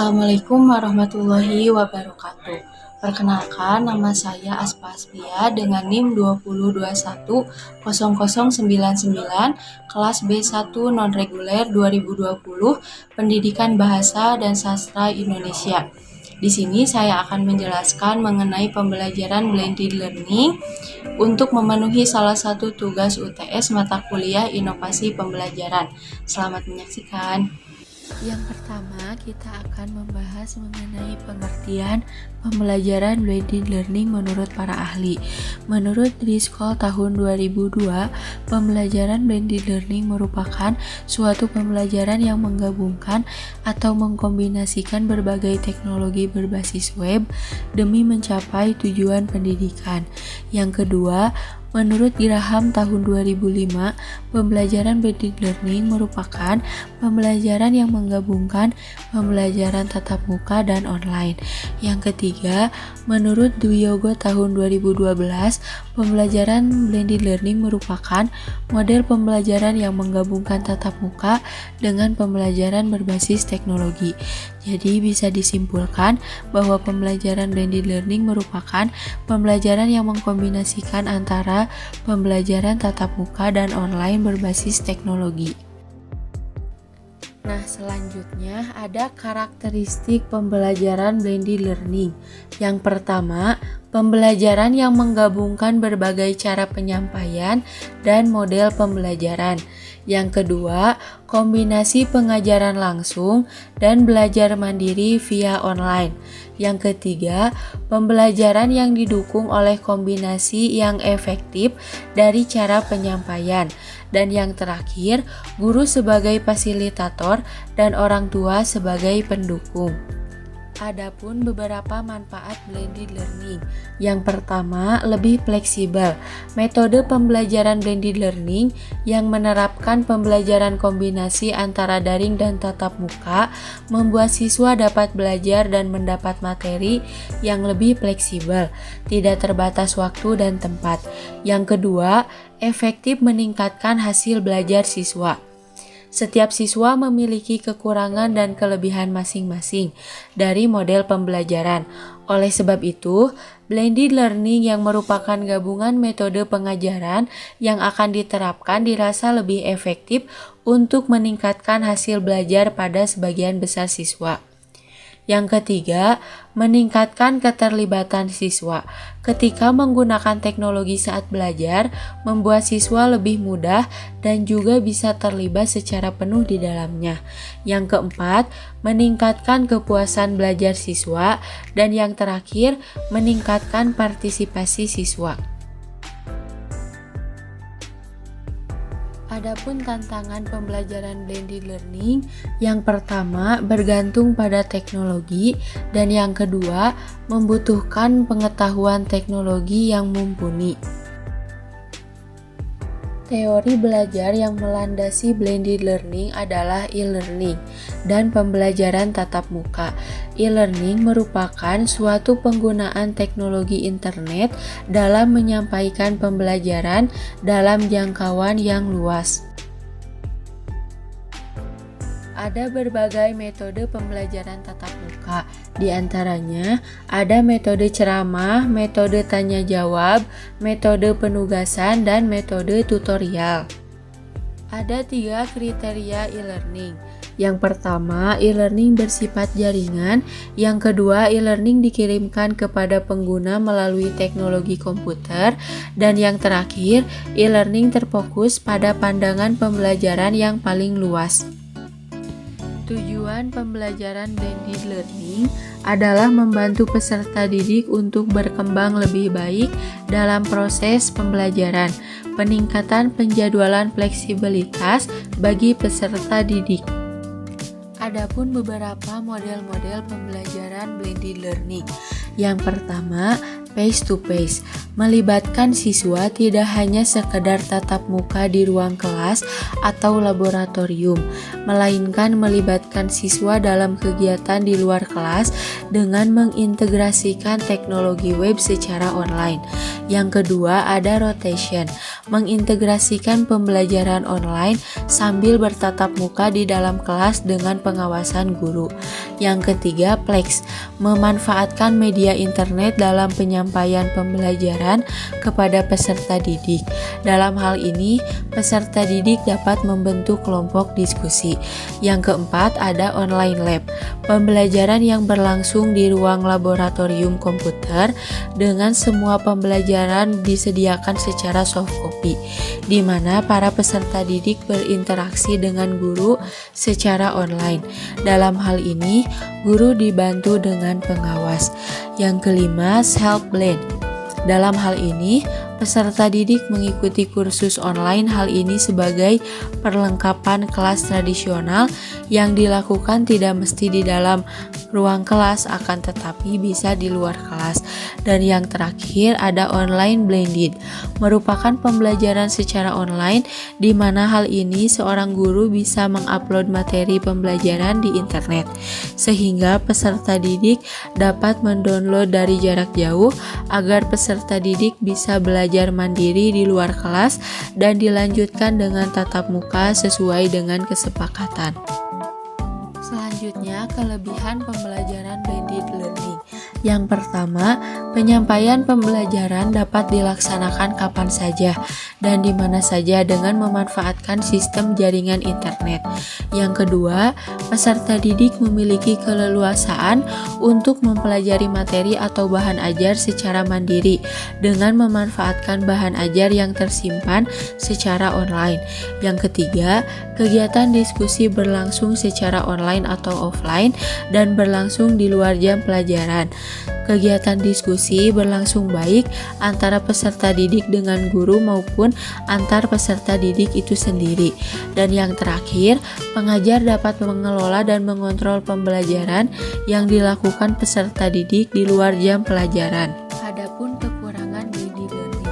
Assalamualaikum warahmatullahi wabarakatuh. Perkenalkan, nama saya Aspa Aspia dengan NIM 20210099, kelas B1 non-reguler 2020, Pendidikan Bahasa dan Sastra Indonesia. Di sini saya akan menjelaskan mengenai pembelajaran blended learning untuk memenuhi salah satu tugas UTS mata kuliah Inovasi Pembelajaran. Selamat menyaksikan. Yang pertama, kita akan membahas mengenai pengertian pembelajaran blended learning menurut para ahli. Menurut Driscoll tahun 2002, pembelajaran blended learning merupakan suatu pembelajaran yang menggabungkan atau mengkombinasikan berbagai teknologi berbasis web demi mencapai tujuan pendidikan. Yang kedua, menurut Graham tahun 2005, pembelajaran blended learning merupakan pembelajaran yang menggabungkan pembelajaran tatap muka dan online. Yang ketiga, menurut Dwiyogo tahun 2012, pembelajaran blended learning merupakan model pembelajaran yang menggabungkan tatap muka dengan pembelajaran berbasis teknologi. Jadi bisa disimpulkan bahwa pembelajaran blended learning merupakan pembelajaran yang mengkombinasikan antara pembelajaran tatap muka dan online berbasis teknologi. Nah, selanjutnya ada karakteristik pembelajaran blended learning. Yang pertama, pembelajaran yang menggabungkan berbagai cara penyampaian dan model pembelajaran. Yang kedua, kombinasi pengajaran langsung dan belajar mandiri via online. Yang ketiga, pembelajaran yang didukung oleh kombinasi yang efektif dari cara penyampaian. Dan yang terakhir, guru sebagai fasilitator dan orang tua sebagai pendukung. Adapun beberapa manfaat blended learning. Yang pertama, lebih fleksibel. Metode pembelajaran blended learning yang menerapkan pembelajaran kombinasi antara daring dan tatap muka membuat siswa dapat belajar dan mendapat materi yang lebih fleksibel, tidak terbatas waktu dan tempat. Yang kedua, efektif meningkatkan hasil belajar siswa. Setiap siswa memiliki kekurangan dan kelebihan masing-masing dari model pembelajaran. Oleh sebab itu, blended learning yang merupakan gabungan metode pengajaran yang akan diterapkan dirasa lebih efektif untuk meningkatkan hasil belajar pada sebagian besar siswa. Yang ketiga, meningkatkan keterlibatan siswa. Ketika menggunakan teknologi saat belajar, membuat siswa lebih mudah dan juga bisa terlibat secara penuh di dalamnya. Yang keempat, meningkatkan kepuasan belajar siswa. Dan yang terakhir, meningkatkan partisipasi siswa. Adapun tantangan pembelajaran blended learning, yang pertama bergantung pada teknologi dan yang kedua membutuhkan pengetahuan teknologi yang mumpuni. Teori belajar yang melandasi blended learning adalah e-learning dan pembelajaran tatap muka. E-learning merupakan suatu penggunaan teknologi internet dalam menyampaikan pembelajaran dalam jangkauan yang luas. Ada berbagai metode pembelajaran tatap muka. Di antaranya ada metode ceramah, metode tanya jawab, metode penugasan, dan metode tutorial. Ada 3 kriteria e-learning. Yang pertama, e-learning bersifat jaringan. Yang kedua, e-learning dikirimkan kepada pengguna melalui teknologi komputer. Dan yang terakhir, e-learning terfokus pada pandangan pembelajaran yang paling luas. Tujuan pembelajaran blended learning adalah membantu peserta didik untuk berkembang lebih baik dalam proses pembelajaran, peningkatan penjadwalan fleksibilitas bagi peserta didik. Adapun beberapa model-model pembelajaran blended learning. Yang pertama, face to face, melibatkan siswa tidak hanya sekedar tatap muka di ruang kelas atau laboratorium, melainkan melibatkan siswa dalam kegiatan di luar kelas dengan mengintegrasikan teknologi web secara online. Yang kedua, ada rotation, mengintegrasikan pembelajaran online sambil bertatap muka di dalam kelas dengan pengawasan guru. Yang ketiga, Plex, memanfaatkan media internet dalam penyampaian pembelajaran kepada peserta didik. Dalam hal ini, peserta didik dapat membentuk kelompok diskusi. Yang keempat, ada online lab, pembelajaran yang berlangsung di ruang laboratorium komputer dengan semua pembelajaran disediakan secara soft copy, di mana para peserta didik berinteraksi dengan guru secara online. Dalam hal ini, guru dibantu dengan pengawas. Yang kelima, self blend. Dalam hal ini, peserta didik mengikuti kursus online. Hal ini sebagai perlengkapan kelas tradisional yang dilakukan tidak mesti di dalam ruang kelas, akan tetapi bisa di luar kelas. Dan yang terakhir, ada online blended, merupakan pembelajaran secara online di mana hal ini seorang guru bisa mengupload materi pembelajaran di internet sehingga peserta didik dapat mendownload dari jarak jauh agar peserta didik bisa belajar mandiri di luar kelas dan dilanjutkan dengan tatap muka sesuai dengan kesepakatan. Selanjutnya, kelebihan pembelajaran blended learning. Yang pertama, penyampaian pembelajaran dapat dilaksanakan kapan saja dan di mana saja dengan memanfaatkan sistem jaringan internet. Yang kedua, peserta didik memiliki keleluasaan untuk mempelajari materi atau bahan ajar secara mandiri dengan memanfaatkan bahan ajar yang tersimpan secara online. Yang ketiga, kegiatan diskusi berlangsung secara online atau offline dan berlangsung di luar jam pelajaran. Kegiatan diskusi berlangsung baik antara peserta didik dengan guru maupun antar peserta didik itu sendiri. Dan yang terakhir, pengajar dapat mengelola dan mengontrol pembelajaran yang dilakukan peserta didik di luar jam pelajaran. Adapun kekurangan blended learning.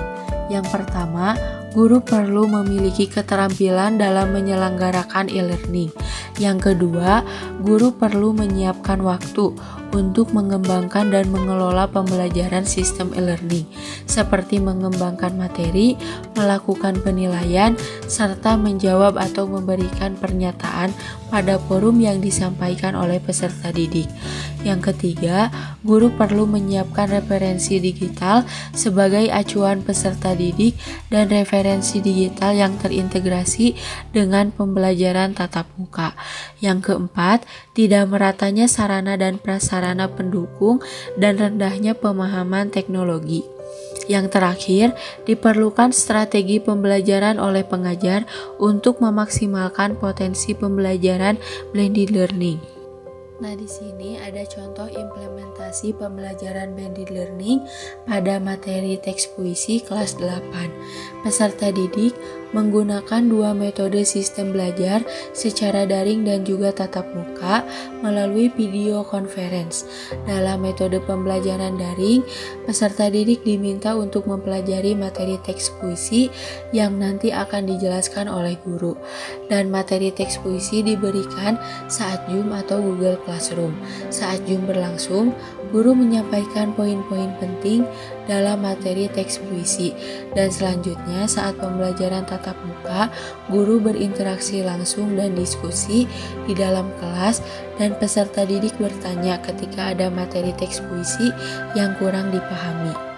Yang pertama, guru perlu memiliki keterampilan dalam menyelenggarakan e-learning. Yang kedua, guru perlu menyiapkan waktu untuk mengembangkan dan mengelola pembelajaran sistem e-learning, seperti mengembangkan materi, melakukan penilaian, serta menjawab atau memberikan pernyataan pada forum yang disampaikan oleh peserta didik. Yang ketiga, guru perlu menyiapkan referensi digital sebagai acuan peserta didik dan referensi digital yang terintegrasi dengan pembelajaran tatap muka. Yang keempat, tidak meratanya sarana dan prasarana pendukung dan rendahnya pemahaman teknologi. Yang terakhir, diperlukan strategi pembelajaran oleh pengajar untuk memaksimalkan potensi pembelajaran blended learning. Nah, di sini ada contoh implementasi pembelajaran blended learning pada materi teks puisi kelas 8. Peserta didik menggunakan dua metode sistem belajar secara daring dan juga tatap muka melalui video conference. Dalam metode pembelajaran daring, peserta didik diminta untuk mempelajari materi teks puisi yang nanti akan dijelaskan oleh guru. Dan materi teks puisi diberikan saat Zoom atau Google Classroom. Saat Zoom berlangsung, guru menyampaikan poin-poin penting dalam materi teks puisi. Dan selanjutnya saat pembelajaran tatap muka, guru berinteraksi langsung dan diskusi di dalam kelas dan peserta didik bertanya ketika ada materi teks puisi yang kurang dipahami.